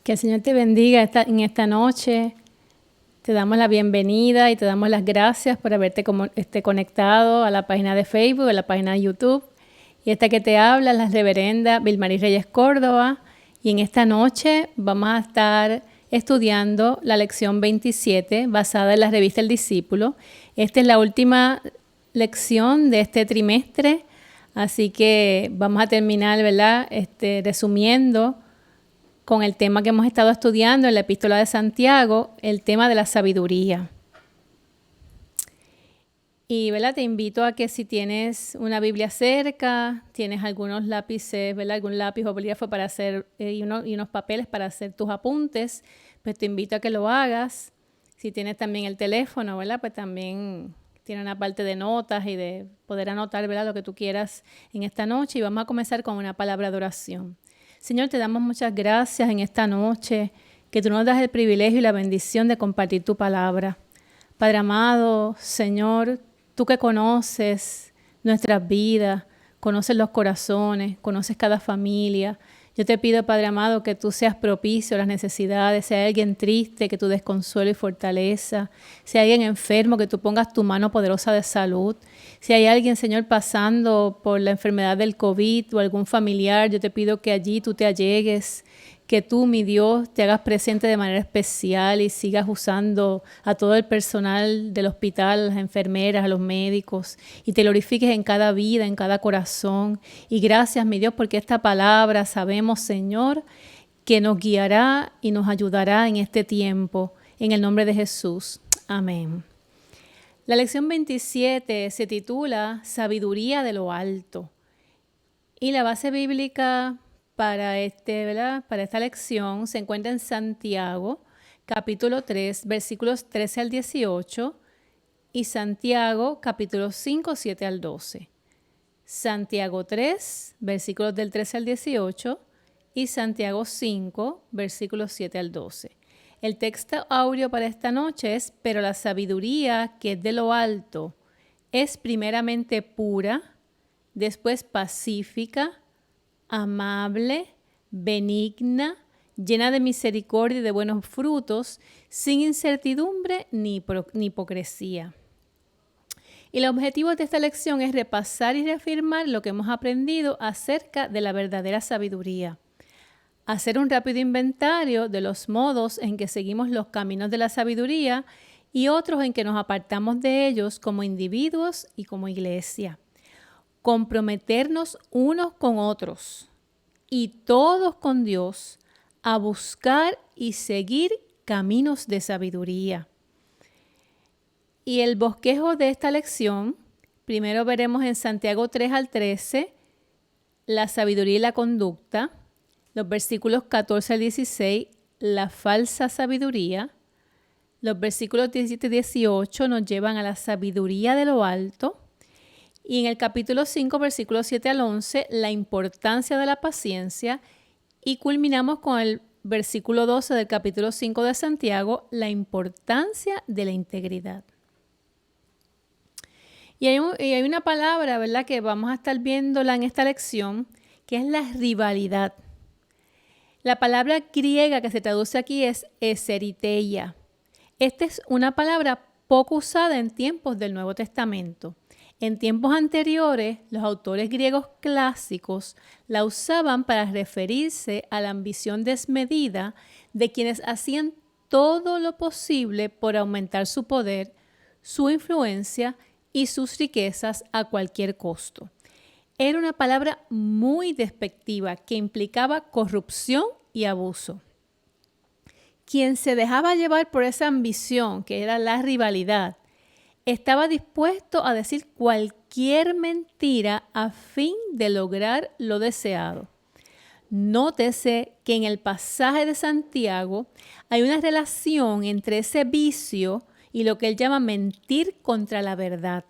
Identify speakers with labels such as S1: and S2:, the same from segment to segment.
S1: Que el Señor te bendiga en esta noche. Te damos la bienvenida y te damos las gracias por haberte conectado a la página de Facebook, a la página de YouTube. Y esta que te habla es la reverenda Vilmarí Reyes Córdoba. Y en esta noche vamos a estar estudiando la lección 27 basada en la revista El Discípulo. Esta es la última lección de este trimestre, así que vamos a terminar, ¿verdad? Resumiendo con el tema que hemos estado estudiando en la Epístola de Santiago, el tema de la sabiduría. Y, ¿verdad? Te invito a que si tienes una Biblia cerca, tienes algunos lápices, ¿verdad? Algún lápiz o bolígrafo para hacer y unos papeles para hacer tus apuntes, pues te invito a que lo hagas. Si tienes también el teléfono, ¿verdad? Pues también tiene una parte de notas y de poder anotar, ¿verdad? Lo que tú quieras en esta noche. Y vamos a comenzar con una palabra de oración. Señor, te damos muchas gracias en esta noche, que tú nos das el privilegio y la bendición de compartir tu palabra. Padre amado, Señor, tú que conoces nuestras vidas, conoces los corazones, conoces cada familia. Yo te pido, Padre amado, que tú seas propicio a las necesidades. Si hay alguien triste, que tú des consuelo y fortaleza. Si hay alguien enfermo, que tú pongas tu mano poderosa de salud. Si hay alguien, Señor, pasando por la enfermedad del COVID o algún familiar, yo te pido que allí tú te allegues, que tú, mi Dios, te hagas presente de manera especial y sigas usando a todo el personal del hospital, a las enfermeras, a los médicos, y te glorifiques en cada vida, en cada corazón. Y gracias, mi Dios, porque esta palabra sabemos, Señor, que nos guiará y nos ayudará en este tiempo. En el nombre de Jesús. Amén. La lección 27 se titula Sabiduría de lo Alto. Y la base bíblica para esta lección se encuentra en Santiago, capítulo 3, versículos 13 al 18, y Santiago, capítulo 5, 7 al 12. Santiago 3, versículos del 13 al 18, y Santiago 5, versículos 7 al 12. El texto áureo para esta noche es: pero la sabiduría que es de lo alto es primeramente pura, después pacífica, amable, benigna, llena de misericordia y de buenos frutos, sin incertidumbre ni hipocresía. Y el objetivo de esta lección es repasar y reafirmar lo que hemos aprendido acerca de la verdadera sabiduría. Hacer un rápido inventario de los modos en que seguimos los caminos de la sabiduría y otros en que nos apartamos de ellos como individuos y como iglesia. Comprometernos unos con otros y todos con Dios a buscar y seguir caminos de sabiduría. Y el bosquejo de esta lección, primero veremos en Santiago 3 al 13, la sabiduría y la conducta, los versículos 14 al 16, la falsa sabiduría, los versículos 17 y 18 nos llevan a la sabiduría de lo alto, y en el capítulo 5, versículos 7 al 11, la importancia de la paciencia. Y culminamos con el versículo 12 del capítulo 5 de Santiago, la importancia de la integridad. Y hay una palabra, ¿verdad?, que vamos a estar viéndola en esta lección, que es la rivalidad. La palabra griega que se traduce aquí es eseriteia. Esta es una palabra poco usada en tiempos del Nuevo Testamento. En tiempos anteriores, los autores griegos clásicos la usaban para referirse a la ambición desmedida de quienes hacían todo lo posible por aumentar su poder, su influencia y sus riquezas a cualquier costo. Era una palabra muy despectiva que implicaba corrupción y abuso. Quien se dejaba llevar por esa ambición, que era la rivalidad, estaba dispuesto a decir cualquier mentira a fin de lograr lo deseado. Nótese que en el pasaje de Santiago hay una relación entre ese vicio y lo que él llama mentir contra la verdad.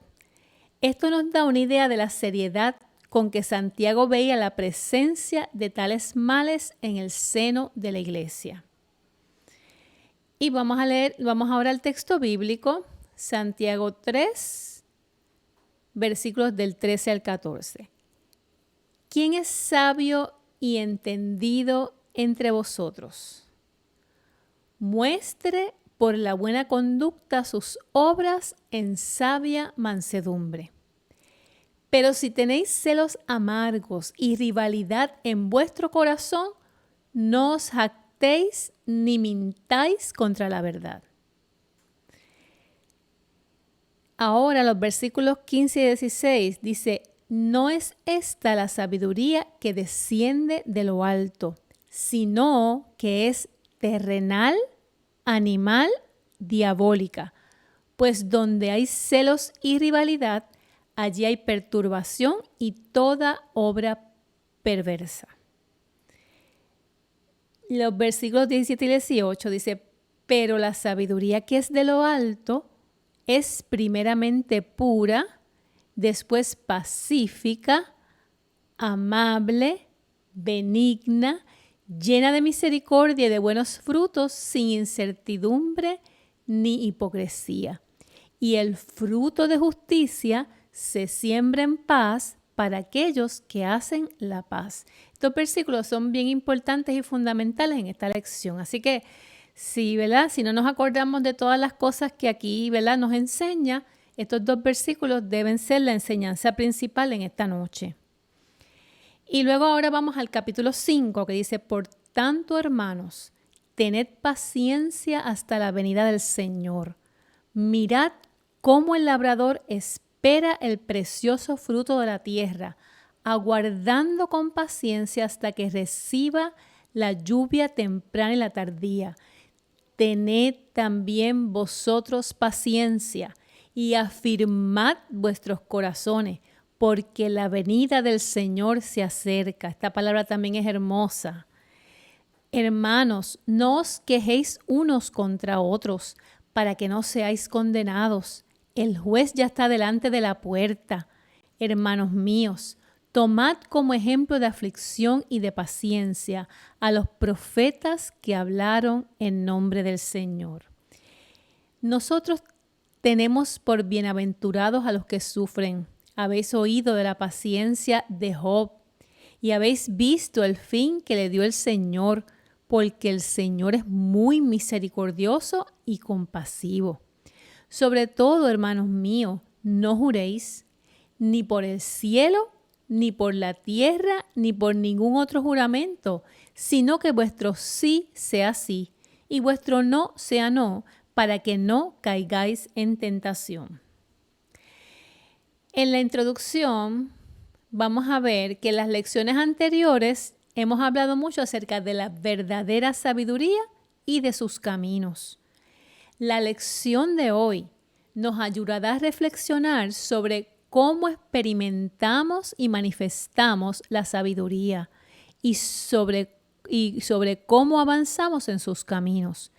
S1: Esto nos da una idea de la seriedad con que Santiago veía la presencia de tales males en el seno de la iglesia. Y vamos ahora al texto bíblico, Santiago 3, versículos del 13 al 14. ¿Quién es sabio y entendido entre vosotros? muestre por la buena conducta sus obras en sabia mansedumbre. Pero si tenéis celos amargos y rivalidad en vuestro corazón, no os jactéis ni mintáis contra la verdad. Ahora los versículos 15 y 16 dice, no es esta la sabiduría que desciende de lo alto, sino que es terrenal, animal, diabólica. Pues donde hay celos y rivalidad, allí hay perturbación y toda obra perversa. Los versículos 17 y 18 dice, pero la sabiduría que es de lo alto es primeramente pura, después pacífica, amable, benigna, llena de misericordia y de buenos frutos, sin incertidumbre ni hipocresía. Y el fruto de justicia se siembra en paz para aquellos que hacen la paz. Estos versículos son bien importantes y fundamentales en esta lección. Así que si no nos acordamos de todas las cosas que aquí, nos enseña, estos dos versículos deben ser la enseñanza principal en esta noche. Y luego ahora vamos al capítulo 5 que dice, por tanto, hermanos, tened paciencia hasta la venida del Señor. Mirad cómo el labrador espera el precioso fruto de la tierra, aguardando con paciencia hasta que reciba la lluvia temprana y la tardía. Tened también vosotros paciencia y afirmad vuestros corazones, porque la venida del Señor se acerca. Esta palabra también es hermosa. Hermanos, no os quejéis unos contra otros, para que no seáis condenados. El juez ya está delante de la puerta. Hermanos míos, tomad como ejemplo de aflicción y de paciencia a los profetas que hablaron en nombre del Señor. Nosotros tenemos por bienaventurados a los que sufren. Habéis oído de la paciencia de Job y habéis visto el fin que le dio el Señor, porque el Señor es muy misericordioso y compasivo. Sobre todo, hermanos míos, no juréis ni por el cielo, ni por la tierra, ni por ningún otro juramento, sino que vuestro sí sea sí y vuestro no sea no, para que no caigáis en tentación. En la introducción vamos a ver que en las lecciones anteriores hemos hablado mucho acerca de la verdadera sabiduría y de sus caminos. La lección de hoy nos ayudará a reflexionar sobre cómo experimentamos y manifestamos la sabiduría y sobre cómo avanzamos en sus caminos.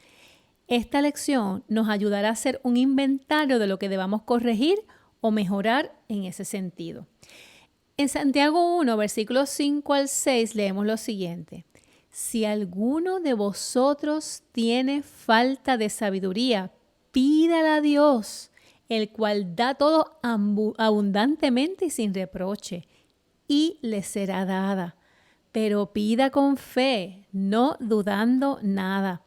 S1: Esta lección nos ayudará a hacer un inventario de lo que debamos corregir o mejorar en ese sentido. En Santiago 1, versículos 5 al 6, leemos lo siguiente. Si alguno de vosotros tiene falta de sabiduría, pídala a Dios, el cual da todo abundantemente y sin reproche, y le será dada. Pero pida con fe, no dudando nada.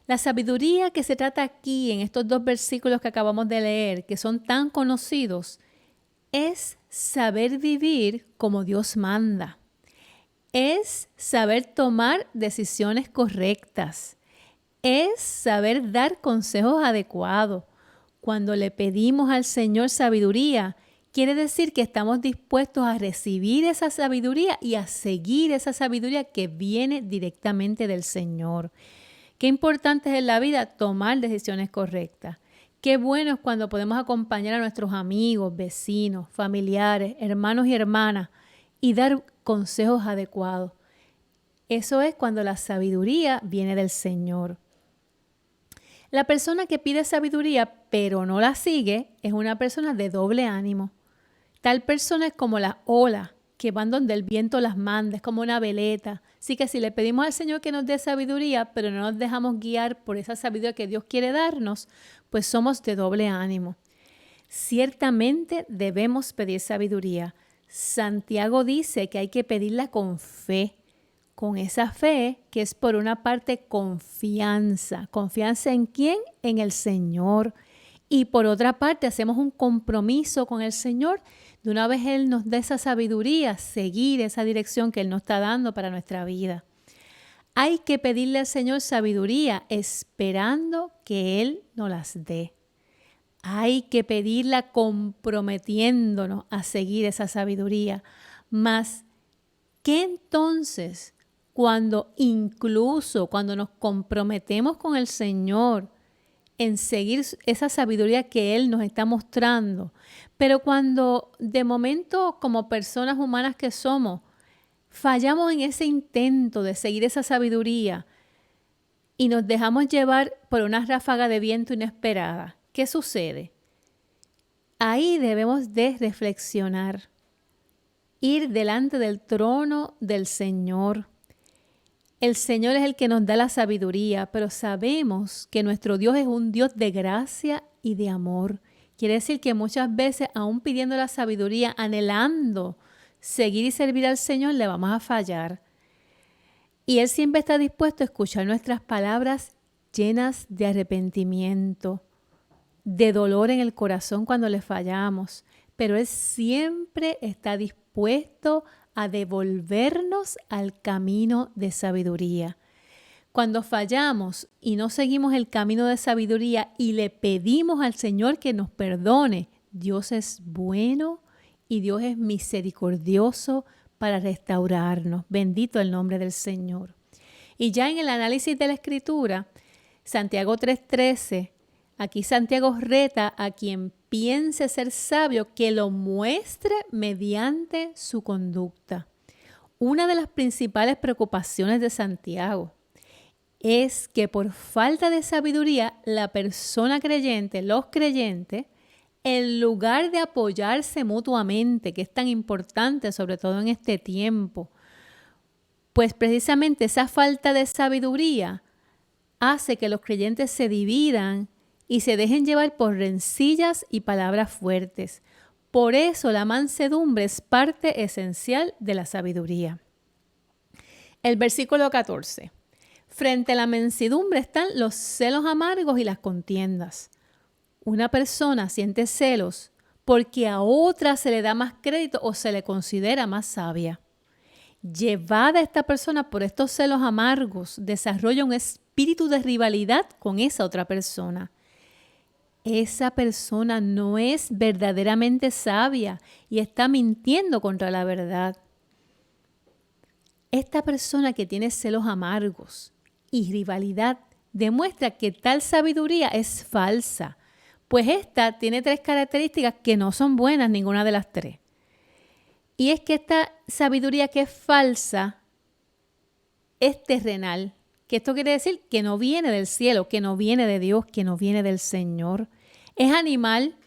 S1: La sabiduría que se trata aquí en estos dos versículos que acabamos de leer, que son tan conocidos, es saber vivir como Dios manda. Es saber tomar decisiones correctas. Es saber dar consejos adecuados. Cuando le pedimos al Señor sabiduría, quiere decir que estamos dispuestos a recibir esa sabiduría y a seguir esa sabiduría que viene directamente del Señor. Qué importante es en la vida tomar decisiones correctas. Qué bueno es cuando podemos acompañar a nuestros amigos, vecinos, familiares, hermanos y hermanas y dar consejos adecuados. Eso es cuando la sabiduría viene del Señor. La persona que pide sabiduría pero no la sigue es una persona de doble ánimo. Tal persona es como las olas que van donde el viento las manda, es como una veleta. Así que si le pedimos al Señor que nos dé sabiduría, pero no nos dejamos guiar por esa sabiduría que Dios quiere darnos, pues somos de doble ánimo. Ciertamente debemos pedir sabiduría. Santiago dice que hay que pedirla con fe, con esa fe que es por una parte confianza. ¿Confianza en quién? En el Señor. Y por otra parte hacemos un compromiso con el Señor. De una vez Él nos da esa sabiduría, seguir esa dirección que Él nos está dando para nuestra vida. Hay que pedirle al Señor sabiduría esperando que Él nos las dé. Hay que pedirla comprometiéndonos a seguir esa sabiduría. Mas, ¿qué entonces incluso cuando nos comprometemos con el Señor en seguir esa sabiduría que Él nos está mostrando, pero cuando de momento como personas humanas que somos, fallamos en ese intento de seguir esa sabiduría y nos dejamos llevar por una ráfaga de viento inesperada? ¿Qué sucede? Ahí debemos de reflexionar, ir delante del trono del Señor. El Señor es el que nos da la sabiduría, pero sabemos que nuestro Dios es un Dios de gracia y de amor. Quiere decir que muchas veces, aún pidiendo la sabiduría, anhelando seguir y servir al Señor, le vamos a fallar. Y Él siempre está dispuesto a escuchar nuestras palabras llenas de arrepentimiento, de dolor en el corazón cuando le fallamos, pero Él siempre está dispuesto a devolvernos al camino de sabiduría. Cuando fallamos y no seguimos el camino de sabiduría y le pedimos al Señor que nos perdone, Dios es bueno y Dios es misericordioso para restaurarnos. Bendito el nombre del Señor. Y ya en el análisis de la Escritura, Santiago 3:13, aquí Santiago reta a quien piense ser sabio que lo muestre mediante su conducta. Una de las principales preocupaciones de Santiago es que por falta de sabiduría la persona creyente, los creyentes, en lugar de apoyarse mutuamente, que es tan importante sobre todo en este tiempo, pues precisamente esa falta de sabiduría hace que los creyentes se dividan y se dejen llevar por rencillas y palabras fuertes. Por eso la mansedumbre es parte esencial de la sabiduría. El versículo 14. Frente a la mansedumbre están los celos amargos y las contiendas. Una persona siente celos porque a otra se le da más crédito o se le considera más sabia. Llevada esta persona por estos celos amargos, desarrolla un espíritu de rivalidad con esa otra persona. Esa persona no es verdaderamente sabia y está mintiendo contra la verdad. Esta persona que tiene celos amargos y rivalidad demuestra que tal sabiduría es falsa, pues esta tiene 3 características que no son buenas, ninguna de las 3. Y es que esta sabiduría que es falsa es terrenal, que esto quiere decir que no viene del cielo, que no viene de Dios, que no viene del Señor. Es animal,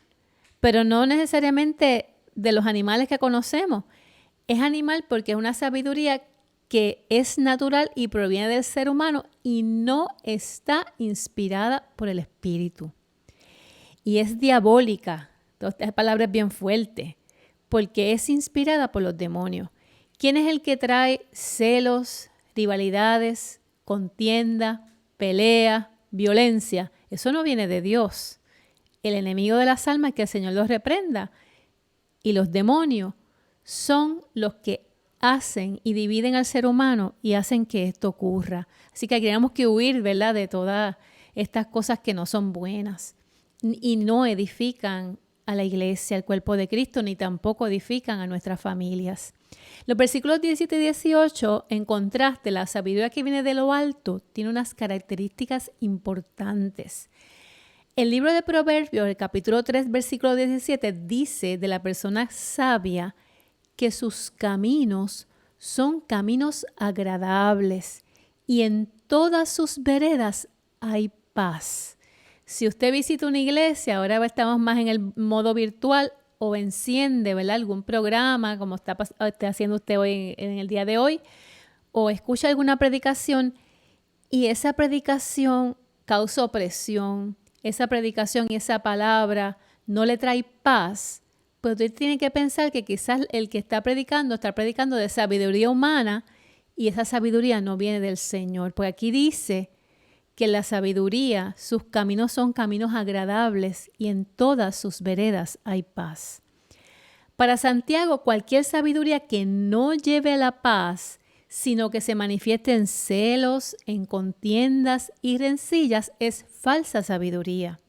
S1: pero no necesariamente de los animales que conocemos. Es animal porque es una sabiduría que es natural y proviene del ser humano y no está inspirada por el Espíritu. Y es diabólica. Entonces, esta palabra es bien fuerte, porque es inspirada por los demonios. ¿Quién es el que trae celos, rivalidades, contienda, pelea, violencia? Eso no viene de Dios. El enemigo de las almas, que el Señor los reprenda. Y los demonios son los que hacen y dividen al ser humano y hacen que esto ocurra. Así que tenemos que huir, ¿verdad?, de todas estas cosas que no son buenas y no edifican a la iglesia, al cuerpo de Cristo, ni tampoco edifican a nuestras familias. Los versículos 17 y 18, en contraste, la sabiduría que viene de lo alto tiene unas características importantes. El libro de Proverbios, el capítulo 3, versículo 17, dice de la persona sabia que sus caminos son caminos agradables y en todas sus veredas hay paz. Si usted visita una iglesia, ahora estamos más en el modo virtual, o enciende, ¿verdad?, algún programa como está haciendo usted hoy en el día de hoy, o escucha alguna predicación y esa predicación causa opresión, esa predicación y esa palabra no le trae paz, pues usted tiene que pensar que quizás el que está predicando de sabiduría humana y esa sabiduría no viene del Señor. Porque aquí dice que la sabiduría, sus caminos son caminos agradables y en todas sus veredas hay paz. Para Santiago, cualquier sabiduría que no lleve a la paz, sino que se manifieste en celos, en contiendas y rencillas, es falsa sabiduría.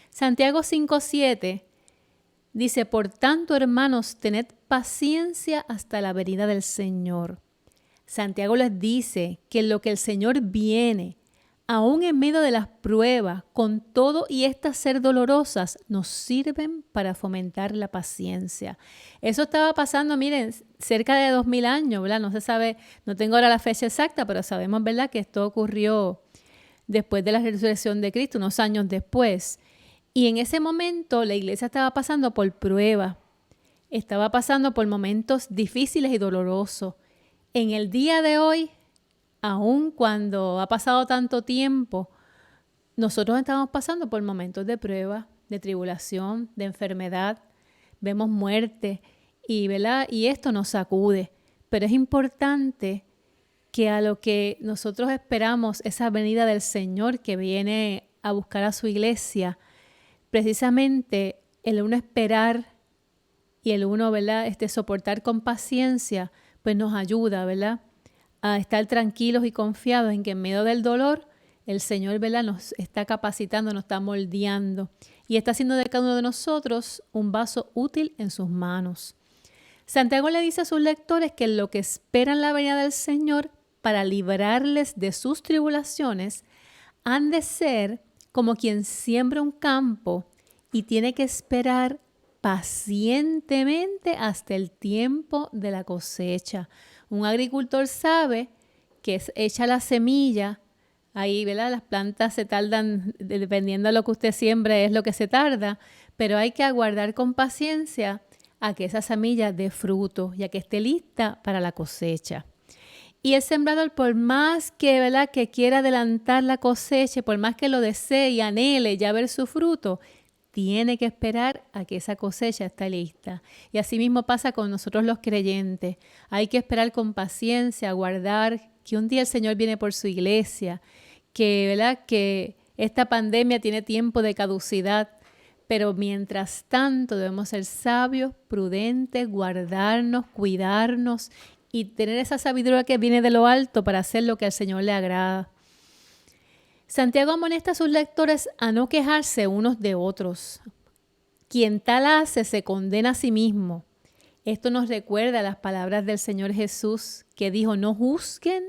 S1: Santiago 5:7 dice, por tanto, hermanos, tened paciencia hasta la venida del Señor. Santiago les dice que lo que el Señor viene, aún en medio de las pruebas, con todo y estas ser dolorosas, nos sirven para fomentar la paciencia. Eso estaba pasando, miren, cerca de 2000 años, ¿verdad? No se sabe, no tengo ahora la fecha exacta, pero sabemos, ¿verdad?, que esto ocurrió después de la resurrección de Cristo, unos años después. Y en ese momento la iglesia estaba pasando por pruebas, estaba pasando por momentos difíciles y dolorosos. En el día de hoy, aun cuando ha pasado tanto tiempo, nosotros estamos pasando por momentos de prueba, de tribulación, de enfermedad, vemos muerte y, ¿verdad?, y esto nos sacude. Pero es importante que a lo que nosotros esperamos, esa venida del Señor que viene a buscar a su iglesia, precisamente el uno esperar y el uno, ¿verdad?, soportar con paciencia, pues nos ayuda, ¿verdad?, a estar tranquilos y confiados en que en medio del dolor el Señor, ¿verdad?, nos está capacitando, nos está moldeando y está haciendo de cada uno de nosotros un vaso útil en sus manos. Santiago le dice a sus lectores que lo que esperan la venida del Señor para librarles de sus tribulaciones han de ser como quien siembra un campo y tiene que esperar pacientemente hasta el tiempo de la cosecha. Un agricultor sabe que echa la semilla, ahí, ¿verdad?, las plantas se tardan, dependiendo de lo que usted siembre es lo que se tarda, pero hay que aguardar con paciencia a que esa semilla dé fruto y a que esté lista para la cosecha. Y el sembrador, por más que, ¿verdad?, que quiera adelantar la cosecha, por más que lo desee y anhele ya ver su fruto, tiene que esperar a que esa cosecha esté lista. Y así mismo pasa con nosotros los creyentes. Hay que esperar con paciencia, aguardar que un día el Señor viene por su iglesia, que, ¿verdad?, que esta pandemia tiene tiempo de caducidad, pero mientras tanto debemos ser sabios, prudentes, guardarnos, cuidarnos y tener esa sabiduría que viene de lo alto para hacer lo que al Señor le agrada. Santiago amonesta a sus lectores a no quejarse unos de otros. Quien tal hace se condena a sí mismo. Esto nos recuerda las palabras del Señor Jesús, que dijo, no juzguen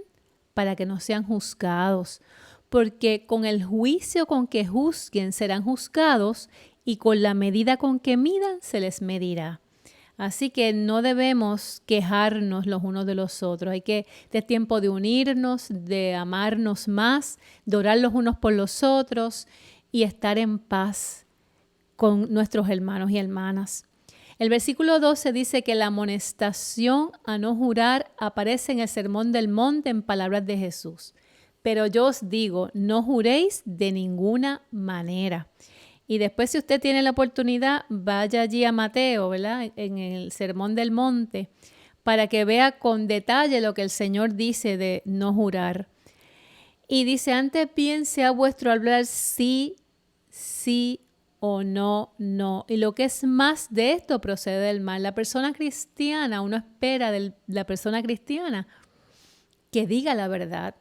S1: para que no sean juzgados, porque con el juicio con que juzguen serán juzgados y con la medida con que midan se les medirá. Así que no debemos quejarnos los unos de los otros. Es tiempo de unirnos, de amarnos más, de orar los unos por los otros y estar en paz con nuestros hermanos y hermanas. El versículo 12 dice que la amonestación a no jurar aparece en el Sermón del Monte en palabras de Jesús. Pero yo os digo, no juréis de ninguna manera. Y después, si usted tiene la oportunidad, vaya allí a Mateo, ¿verdad?, en el Sermón del Monte, para que vea con detalle lo que el Señor dice de no jurar. Y dice, antes bien sea vuestro hablar sí, sí o no, no. Y lo que es más de esto procede del mal. La persona cristiana, uno espera de la persona cristiana que diga la verdad,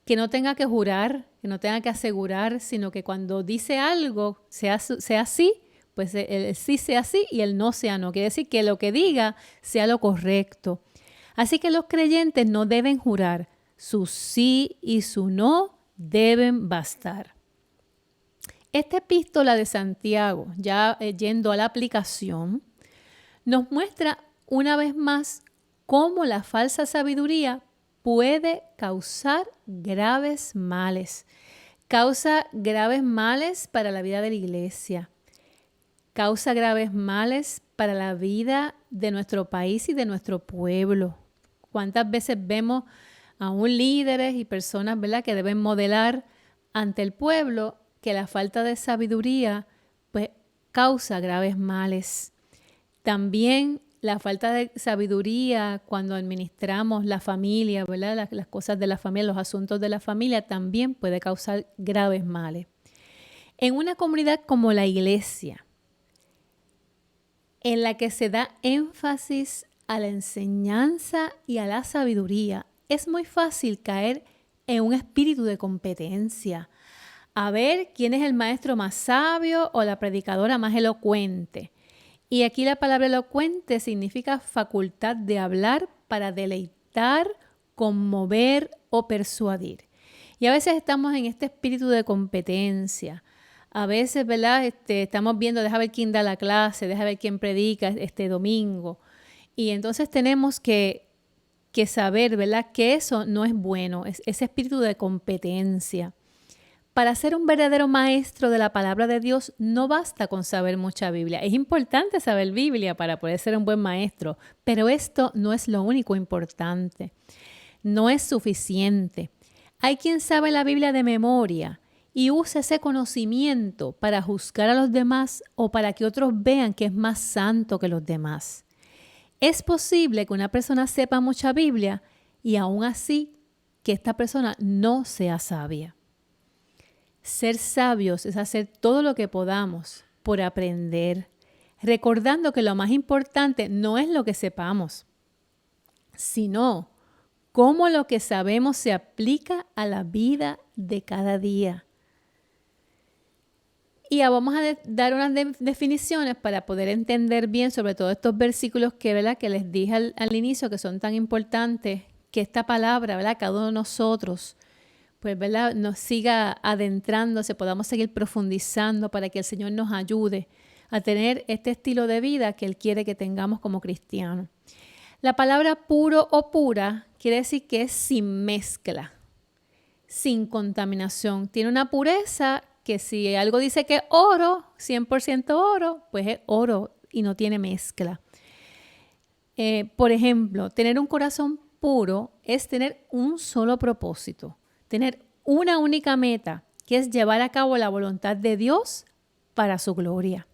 S1: que no tenga que jurar, que no tenga que asegurar, sino que cuando dice algo sea sí, pues el sí sea sí y el no sea no. Quiere decir que lo que diga sea lo correcto. Así que los creyentes no deben jurar. Su sí y su no deben bastar. Esta epístola de Santiago, ya yendo a la aplicación, nos muestra una vez más cómo la falsa sabiduría puede causar graves males. Causa graves males para la vida de la iglesia. Causa graves males para la vida de nuestro país y de nuestro pueblo. ¿Cuántas veces vemos aún líderes y personas, ¿verdad?, que deben modelar ante el pueblo que la falta de sabiduría pues causa graves males? También la falta de sabiduría cuando administramos la familia, ¿verdad? Las cosas de la familia, los asuntos de la familia, también puede causar graves males. En una comunidad como la iglesia, en la que se da énfasis a la enseñanza y a la sabiduría, es muy fácil caer en un espíritu de competencia, a ver quién es el maestro más sabio o la predicadora más elocuente. Y aquí la palabra elocuente significa facultad de hablar para deleitar, conmover o persuadir. Y a veces estamos en este espíritu de competencia. A veces, ¿verdad? Estamos viendo, deja ver quién da la clase, deja ver quién predica este domingo. Y entonces tenemos que saber, ¿verdad?, que eso no es bueno, es ese espíritu de competencia. Para ser un verdadero maestro de la palabra de Dios no basta con saber mucha Biblia. Es importante saber Biblia para poder ser un buen maestro, pero esto no es lo único importante. No es suficiente. Hay quien sabe la Biblia de memoria y usa ese conocimiento para juzgar a los demás o para que otros vean que es más santo que los demás. Es posible que una persona sepa mucha Biblia y aún así que esta persona no sea sabia. Ser sabios es hacer todo lo que podamos por aprender, recordando que lo más importante no es lo que sepamos, sino cómo lo que sabemos se aplica a la vida de cada día. Y vamos a dar unas definiciones para poder entender bien sobre todo estos versículos ¿verdad?, que les dije al inicio que son tan importantes, que esta palabra, ¿verdad?, cada uno de nosotros pues, ¿verdad?, nos siga adentrándose, podamos seguir profundizando para que el Señor nos ayude a tener este estilo de vida que Él quiere que tengamos como cristianos. La palabra puro o pura quiere decir que es sin mezcla, sin contaminación. Tiene una pureza que si algo dice que es oro, 100% oro, pues es oro y no tiene mezcla. Por ejemplo, tener un corazón puro es tener un solo propósito. Tener una única meta, que es llevar a cabo la voluntad de Dios para su gloria.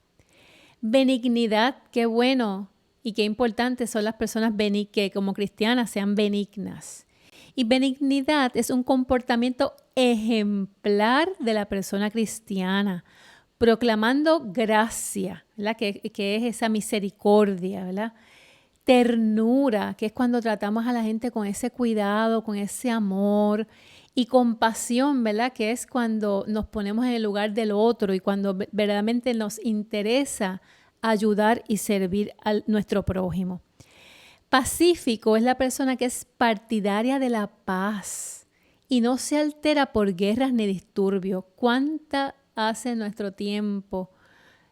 S1: Benignidad, qué bueno y qué importante son las personas que como cristianas sean benignas. Y benignidad es un comportamiento ejemplar de la persona cristiana, proclamando gracia, ¿verdad?, que es esa misericordia, ¿verdad?, ternura, que es cuando tratamos a la gente con ese cuidado, con ese amor, y compasión, ¿verdad?, que es cuando nos ponemos en el lugar del otro y cuando verdaderamente nos interesa ayudar y servir a nuestro prójimo. Pacífico es la persona que es partidaria de la paz y no se altera por guerras ni disturbios. ¿Cuánta hace en nuestro tiempo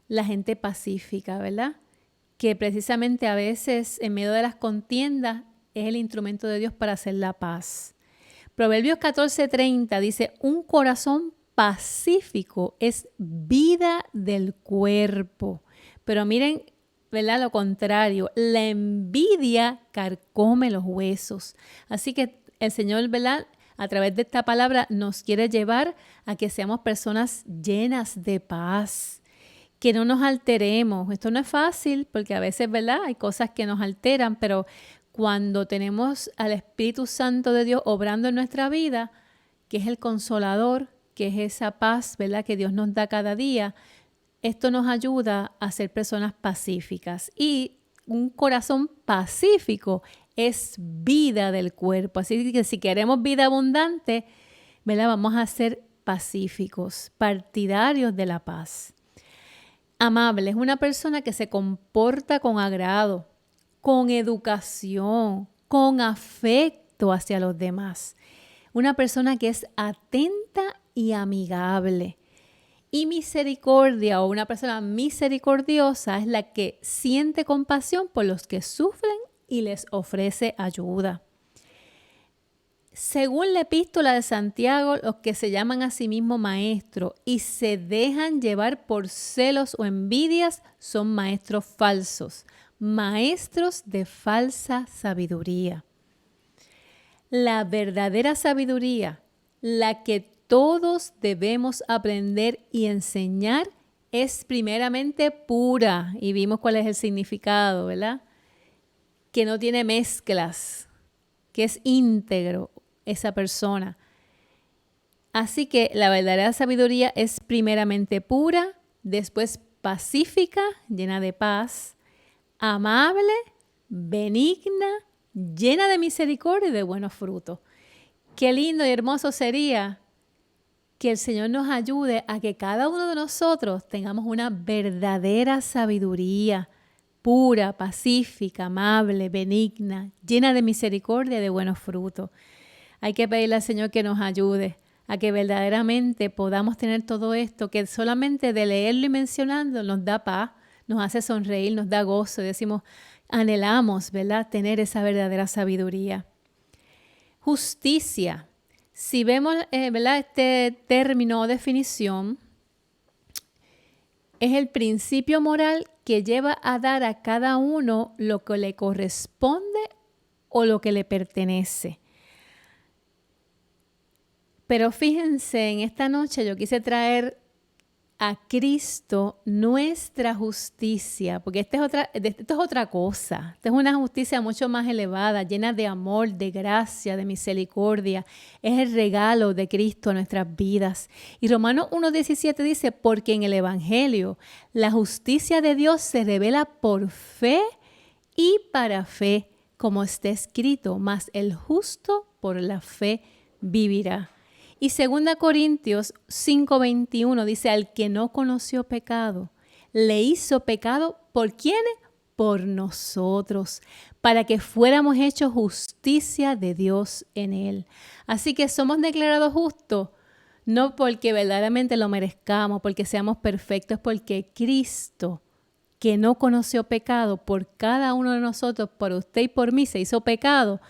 S1: la gente pacífica, verdad?, que precisamente a veces en medio de las contiendas es el instrumento de Dios para hacer la paz. Proverbios 14:30 dice, un corazón pacífico es vida del cuerpo. Pero miren, ¿verdad?, lo contrario, la envidia carcome los huesos. Así que el Señor, ¿verdad?, a través de esta palabra nos quiere llevar a que seamos personas llenas de paz, que no nos alteremos. Esto no es fácil porque a veces, ¿verdad?, hay cosas que nos alteran, pero cuando tenemos al Espíritu Santo de Dios obrando en nuestra vida, que es el consolador, que es esa paz, ¿verdad?, que Dios nos da cada día, esto nos ayuda a ser personas pacíficas. Y un corazón pacífico es vida del cuerpo. Así que si queremos vida abundante, ¿verdad?, vamos a ser pacíficos, partidarios de la paz. Amable es una persona que se comporta con agrado, con educación, con afecto hacia los demás. Una persona que es atenta y amigable. Y misericordia o una persona misericordiosa es la que siente compasión por los que sufren y les ofrece ayuda. Según la epístola de Santiago, los que se llaman a sí mismos maestros y se dejan llevar por celos o envidias son maestros falsos, maestros de falsa sabiduría. La verdadera sabiduría, la que todos debemos aprender y enseñar, es primeramente pura. Y vimos cuál es el significado, ¿verdad? que no tiene mezclas, que es íntegro esa persona. Así que la verdadera sabiduría es primeramente pura, después pacífica, llena de paz, amable, benigna, llena de misericordia y de buenos frutos. Qué lindo y hermoso sería que el Señor nos ayude a que cada uno de nosotros tengamos una verdadera sabiduría pura, pacífica, amable, benigna, llena de misericordia y de buenos frutos. Hay que pedirle al Señor que nos ayude a que verdaderamente podamos tener todo esto, que solamente de leerlo y mencionando nos da paz, nos hace sonreír, nos da gozo y decimos, anhelamos, ¿verdad?, tener esa verdadera sabiduría. Justicia. Si vemos, ¿verdad?, este término o definición, es el principio moral que lleva a dar a cada uno lo que le corresponde o lo que le pertenece. Pero fíjense, en esta noche yo quise traer a Cristo nuestra justicia, porque esto es otra cosa. Esta es una justicia mucho más elevada, llena de amor, de gracia, de misericordia. Es el regalo de Cristo a nuestras vidas. Y Romanos 1:17 dice, porque en el Evangelio la justicia de Dios se revela por fe y para fe, como está escrito, mas el justo por la fe vivirá. Y 2 Corintios 5:21 dice, al que no conoció pecado, le hizo pecado, ¿por quiénes? Por nosotros, para que fuéramos hechos justicia de Dios en él. Así que somos declarados justos, no porque verdaderamente lo merezcamos, porque seamos perfectos, porque Cristo, que no conoció pecado, por cada uno de nosotros, por usted y por mí, se hizo pecado,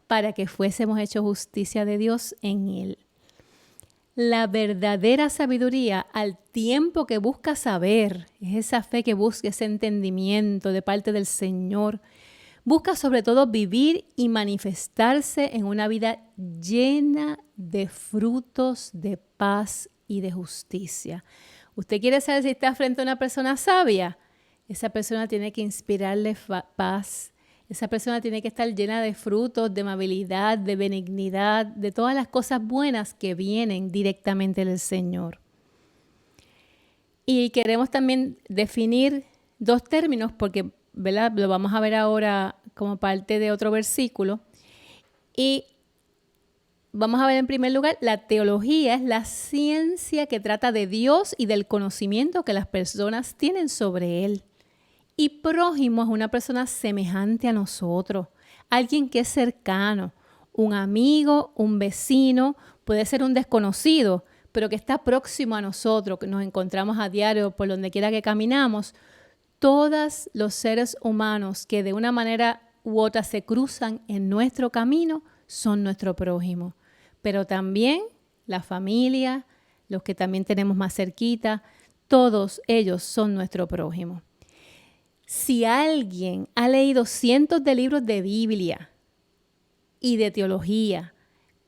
S1: para que fuésemos hechos justicia de Dios en él. La verdadera sabiduría, al tiempo que busca saber, es esa fe que busca ese entendimiento de parte del Señor. Busca sobre todo vivir y manifestarse en una vida llena de frutos de paz y de justicia. ¿Usted quiere saber si está frente a una persona sabia? Esa persona tiene que inspirarle paz. Esa persona tiene que estar llena de frutos, de amabilidad, de benignidad, de todas las cosas buenas que vienen directamente del Señor. Y queremos también definir dos términos porque, ¿verdad?, lo vamos a ver ahora como parte de otro versículo. Y vamos a ver en primer lugar, la teología es la ciencia que trata de Dios y del conocimiento que las personas tienen sobre Él. Y prójimo es una persona semejante a nosotros, alguien que es cercano, un amigo, un vecino, puede ser un desconocido, pero que está próximo a nosotros, que nos encontramos a diario por donde quiera que caminamos. Todos los seres humanos que de una manera u otra se cruzan en nuestro camino son nuestro prójimo. Pero también la familia, los que también tenemos más cerquita, todos ellos son nuestro prójimo. Si alguien ha leído cientos de libros de Biblia y de teología,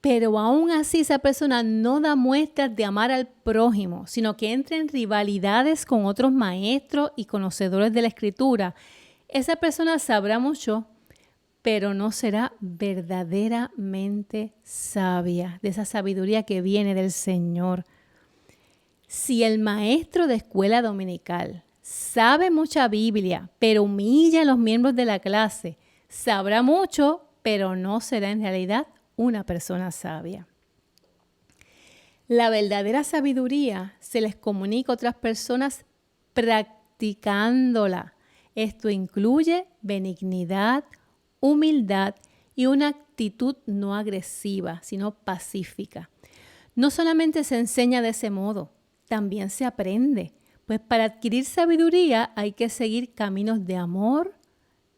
S1: pero aún así esa persona no da muestras de amar al prójimo, sino que entra en rivalidades con otros maestros y conocedores de la Escritura, esa persona sabrá mucho, pero no será verdaderamente sabia, de esa sabiduría que viene del Señor. Si el maestro de escuela dominical sabe mucha Biblia, pero humilla a los miembros de la clase, sabrá mucho, pero no será en realidad una persona sabia. La verdadera sabiduría se les comunica a otras personas practicándola. Esto incluye benignidad, humildad y una actitud no agresiva, sino pacífica. No solamente se enseña de ese modo, también se aprende. Pues para adquirir sabiduría hay que seguir caminos de amor,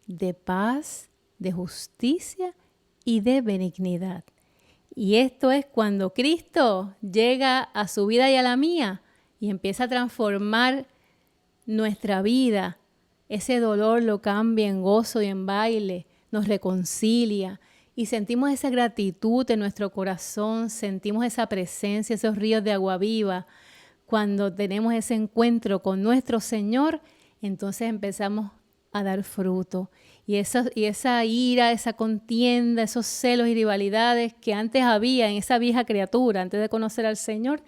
S1: de paz, de justicia y de benignidad. Y esto es cuando Cristo llega a su vida y a la mía y empieza a transformar nuestra vida. Ese dolor lo cambia en gozo y en baile, nos reconcilia y sentimos esa gratitud en nuestro corazón, sentimos esa presencia, esos ríos de agua viva. Cuando tenemos ese encuentro con nuestro Señor, entonces empezamos a dar fruto. Y esa ira, esa contienda, esos celos y rivalidades que antes había en esa vieja criatura, antes de conocer al Señor,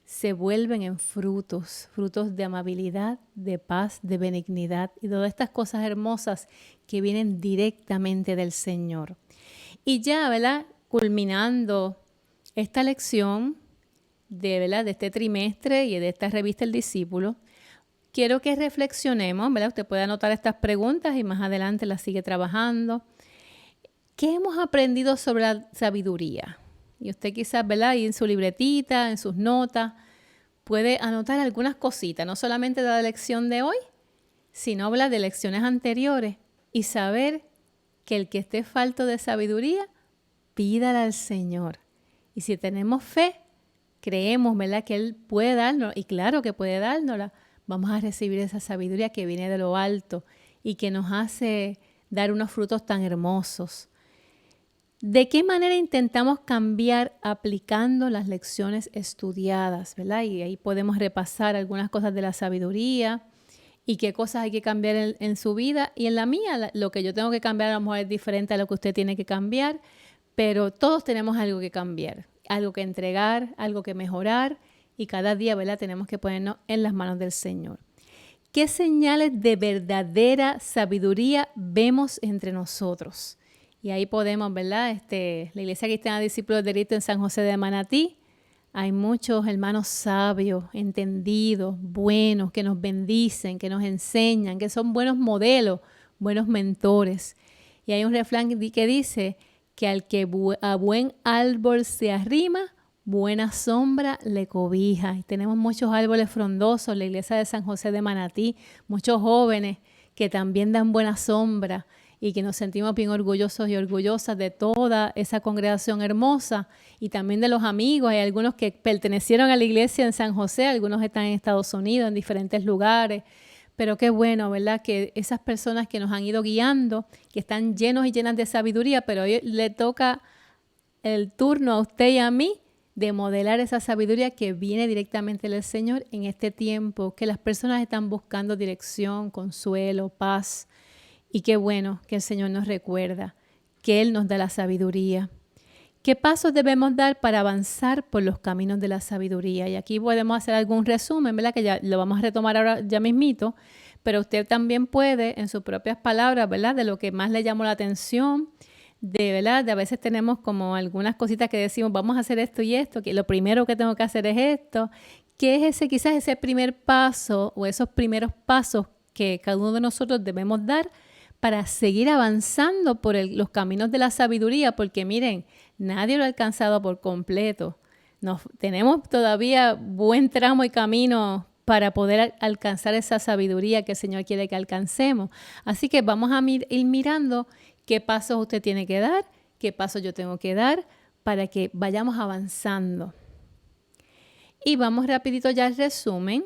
S1: se vuelven en frutos, frutos de amabilidad, de paz, de benignidad y todas estas cosas hermosas que vienen directamente del Señor. Y ya, ¿verdad? Culminando esta lección de este trimestre y de esta revista El Discípulo, quiero que reflexionemos, ¿verdad? Usted puede anotar estas preguntas y más adelante las sigue trabajando. ¿Qué hemos aprendido sobre la sabiduría? Y usted quizás, ¿verdad? Ahí en su libretita, en sus notas, puede anotar algunas cositas, no solamente de la lección de hoy, sino hablar de lecciones anteriores y saber que el que esté falto de sabiduría, pídala al Señor. Y si tenemos fe, creemos, ¿verdad?, que Él puede darnos, y claro que puede dárnosla, vamos a recibir esa sabiduría que viene de lo alto y que nos hace dar unos frutos tan hermosos. ¿De qué manera intentamos cambiar aplicando las lecciones estudiadas, ¿verdad? Y ahí podemos repasar algunas cosas de la sabiduría y qué cosas hay que cambiar en su vida. Y en la mía, lo que yo tengo que cambiar a lo mejor es diferente a lo que usted tiene que cambiar, pero todos tenemos algo que cambiar, algo que entregar, algo que mejorar y cada día, ¿verdad?, tenemos que ponernos en las manos del Señor. ¿Qué señales de verdadera sabiduría vemos entre nosotros? Y ahí podemos, ¿verdad? La Iglesia Cristiana de Discípulos de Cristo en San José de Manatí, hay muchos hermanos sabios, entendidos, buenos, que nos bendicen, que nos enseñan, que son buenos modelos, buenos mentores. Y hay un refrán que dice que al que a buen árbol se arrima, buena sombra le cobija. Y tenemos muchos árboles frondosos en la iglesia de San José de Manatí, muchos jóvenes que también dan buena sombra y que nos sentimos bien orgullosos y orgullosas de toda esa congregación hermosa y también de los amigos. Hay algunos que pertenecieron a la iglesia en San José, algunos están en Estados Unidos, en diferentes lugares. Pero qué bueno, ¿verdad?, que esas personas que nos han ido guiando, que están llenos y llenas de sabiduría, pero hoy le toca el turno a usted y a mí de modelar esa sabiduría que viene directamente del Señor en este tiempo, que las personas están buscando dirección, consuelo, paz. Y qué bueno que el Señor nos recuerda que Él nos da la sabiduría. ¿Qué pasos debemos dar para avanzar por los caminos de la sabiduría? Y aquí podemos hacer algún resumen, ¿verdad?, que ya lo vamos a retomar ahora ya mismito, pero usted también puede, en sus propias palabras, ¿verdad?, de lo que más le llamó la atención, ¿verdad?, de a veces tenemos como algunas cositas que decimos, vamos a hacer esto y esto, que lo primero que tengo que hacer es esto. ¿Qué es quizás ese primer paso o esos primeros pasos que cada uno de nosotros debemos dar para seguir avanzando por los caminos de la sabiduría? Porque miren, nadie lo ha alcanzado por completo. Tenemos todavía buen tramo y camino para poder alcanzar esa sabiduría que el Señor quiere que alcancemos. Así que vamos a ir mirando qué pasos usted tiene que dar, qué pasos yo tengo que dar para que vayamos avanzando. Y vamos rapidito ya al resumen.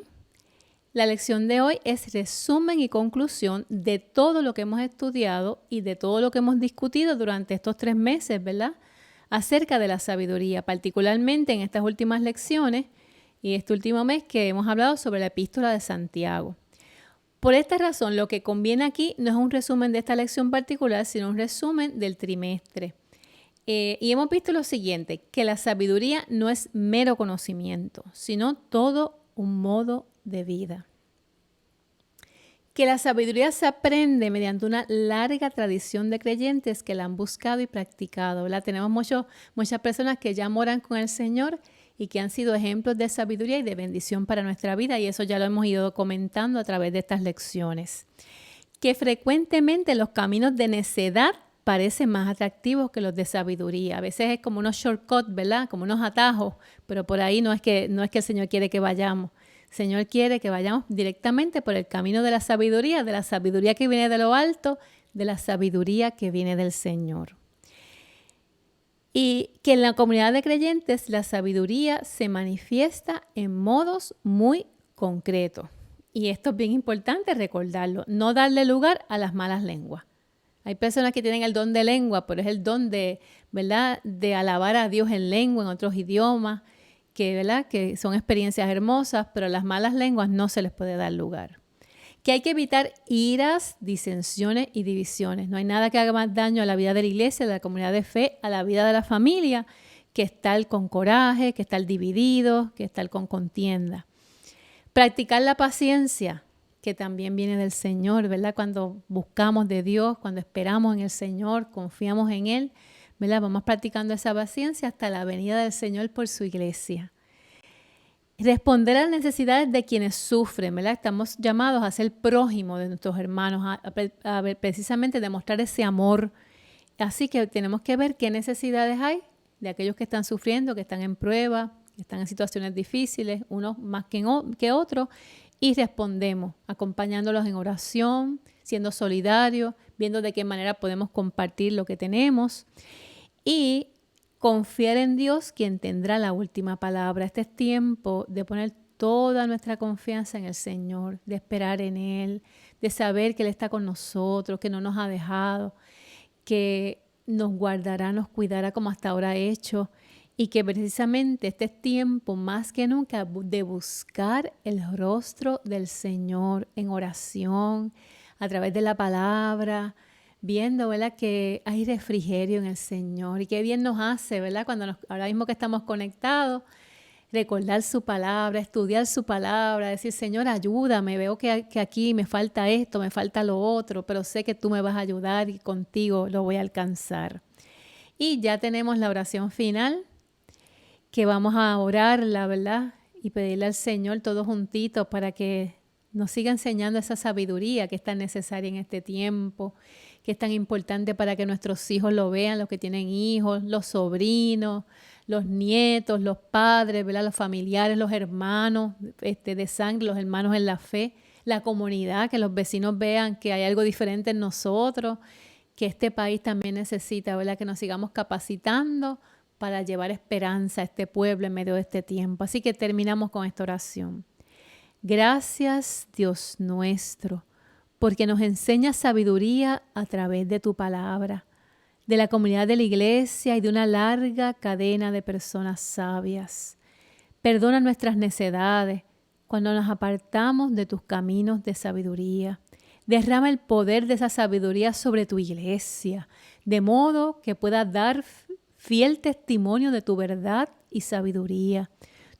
S1: La lección de hoy es resumen y conclusión de todo lo que hemos estudiado y de todo lo que hemos discutido durante estos 3 meses, ¿verdad?, acerca de la sabiduría, particularmente en estas últimas lecciones y este último mes que hemos hablado sobre la epístola de Santiago. Por esta razón, lo que conviene aquí no es un resumen de esta lección particular, sino un resumen del trimestre. Y hemos visto lo siguiente, que la sabiduría no es mero conocimiento, sino todo un modo de vida. Que la sabiduría se aprende mediante una larga tradición de creyentes que la han buscado y practicado, ¿verdad? Tenemos muchas personas que ya moran con el Señor y que han sido ejemplos de sabiduría y de bendición para nuestra vida, y eso ya lo hemos ido comentando a través de estas lecciones. Que frecuentemente los caminos de necedad parecen más atractivos que los de sabiduría. A veces es como unos shortcuts, ¿verdad?, como unos atajos, pero por ahí no es que el Señor quiere que vayamos. El Señor quiere que vayamos directamente por el camino de la sabiduría que viene de lo alto, de la sabiduría que viene del Señor. Y que en la comunidad de creyentes la sabiduría se manifiesta en modos muy concretos. Y esto es bien importante recordarlo, no darle lugar a las malas lenguas. Hay personas que tienen el don de lengua, pero es el don de, ¿verdad?, de alabar a Dios en lengua, en otros idiomas, ¿verdad?, que son experiencias hermosas, pero las malas lenguas no se les puede dar lugar. que hay que evitar iras, disensiones y divisiones. No hay nada que haga más daño a la vida de la iglesia, de la comunidad de fe, a la vida de la familia, que estar con coraje, que estar dividido, que estar con contienda. Practicar la paciencia, que también viene del Señor, ¿verdad? Cuando buscamos de Dios, cuando esperamos en el Señor, confiamos en Él, ¿verdad? Vamos practicando esa paciencia hasta la venida del Señor por su iglesia. Responder a las necesidades de quienes sufren, ¿verdad? Estamos llamados a ser prójimos de nuestros hermanos, a precisamente demostrar ese amor. Así que tenemos que ver qué necesidades hay de aquellos que están sufriendo, que están en prueba, que están en situaciones difíciles, unos más que otros, y respondemos, acompañándolos en oración, siendo solidarios, viendo de qué manera podemos compartir lo que tenemos y confiar en Dios, quien tendrá la última palabra. Este es tiempo de poner toda nuestra confianza en el Señor, de esperar en Él, de saber que Él está con nosotros, que no nos ha dejado, que nos guardará, nos cuidará como hasta ahora ha hecho, y que precisamente este es tiempo más que nunca de buscar el rostro del Señor en oración, a través de la palabra, viendo, ¿verdad?, que hay refrigerio en el Señor y qué bien nos hace, ¿verdad?, ahora mismo que estamos conectados, recordar su palabra, estudiar su palabra, decir, Señor, ayúdame, veo que aquí me falta esto, me falta lo otro, pero sé que tú me vas a ayudar y contigo lo voy a alcanzar. Y ya tenemos la oración final, que vamos a orarla, ¿verdad?, y pedirle al Señor todos juntitos para que nos siga enseñando esa sabiduría que es tan necesaria en este tiempo, que es tan importante para que nuestros hijos lo vean, los que tienen hijos, los sobrinos, los nietos, los padres, ¿verdad?, los familiares, los hermanos de sangre, los hermanos en la fe, la comunidad, que los vecinos vean que hay algo diferente en nosotros, que este país también necesita, ¿verdad?, que nos sigamos capacitando para llevar esperanza a este pueblo en medio de este tiempo. Así que terminamos con esta oración. Gracias, Dios nuestro, porque nos enseñas sabiduría a través de tu palabra, de la comunidad de la iglesia y de una larga cadena de personas sabias. Perdona nuestras necedades cuando nos apartamos de tus caminos de sabiduría. Derrama el poder de esa sabiduría sobre tu iglesia, de modo que pueda dar fiel testimonio de tu verdad y sabiduría.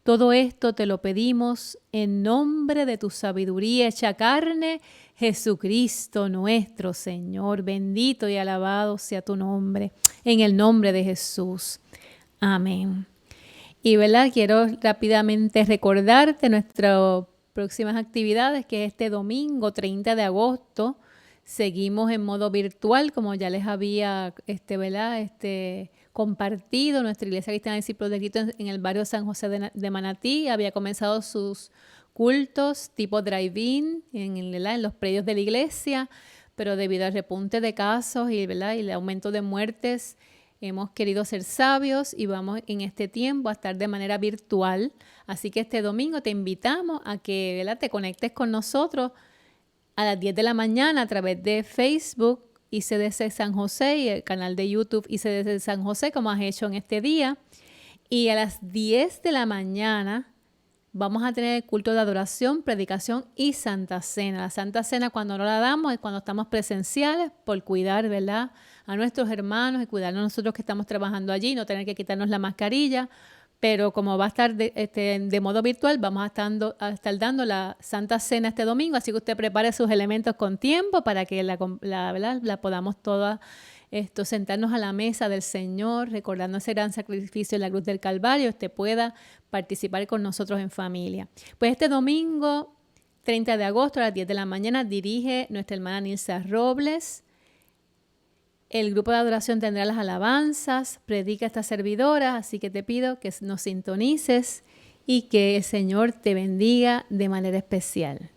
S1: Todo esto te lo pedimos en nombre de tu sabiduría hecha carne, Jesucristo nuestro Señor. Bendito y alabado sea tu nombre, en el nombre de Jesús. Amén. Y ¿verdad?, quiero rápidamente recordarte nuestras próximas actividades, que este domingo 30 de agosto seguimos en modo virtual, como ya les había compartido. Nuestra Iglesia Cristiana Discípulos de Cristo en el barrio San José de Manatí había comenzado sus cultos tipo drive-in en los predios de la iglesia, pero debido al repunte de casos y el aumento de muertes, hemos querido ser sabios y vamos en este tiempo a estar de manera virtual. Así que este domingo te invitamos a que te conectes con nosotros a las 10 de la mañana a través de Facebook ICDC San José y el canal de YouTube ICDC San José, como has hecho en este día. Y a las 10 de la mañana vamos a tener el culto de adoración, predicación y Santa Cena. La Santa Cena, cuando no la damos, es cuando estamos presenciales por cuidar, ¿verdad?, a nuestros hermanos y cuidarnos nosotros que estamos trabajando allí, no tener que quitarnos la mascarilla. Pero como va a estar de modo virtual, vamos a estar dando la Santa Cena este domingo, así que usted prepare sus elementos con tiempo para que la podamos todas sentarnos a la mesa del Señor, recordando ese gran sacrificio en la cruz del Calvario, usted pueda participar con nosotros en familia. Pues este domingo 30 de agosto a las 10 de la mañana dirige nuestra hermana Nilsa Robles. El grupo de adoración tendrá las alabanzas, predica esta servidora, así que te pido que nos sintonices y que el Señor te bendiga de manera especial.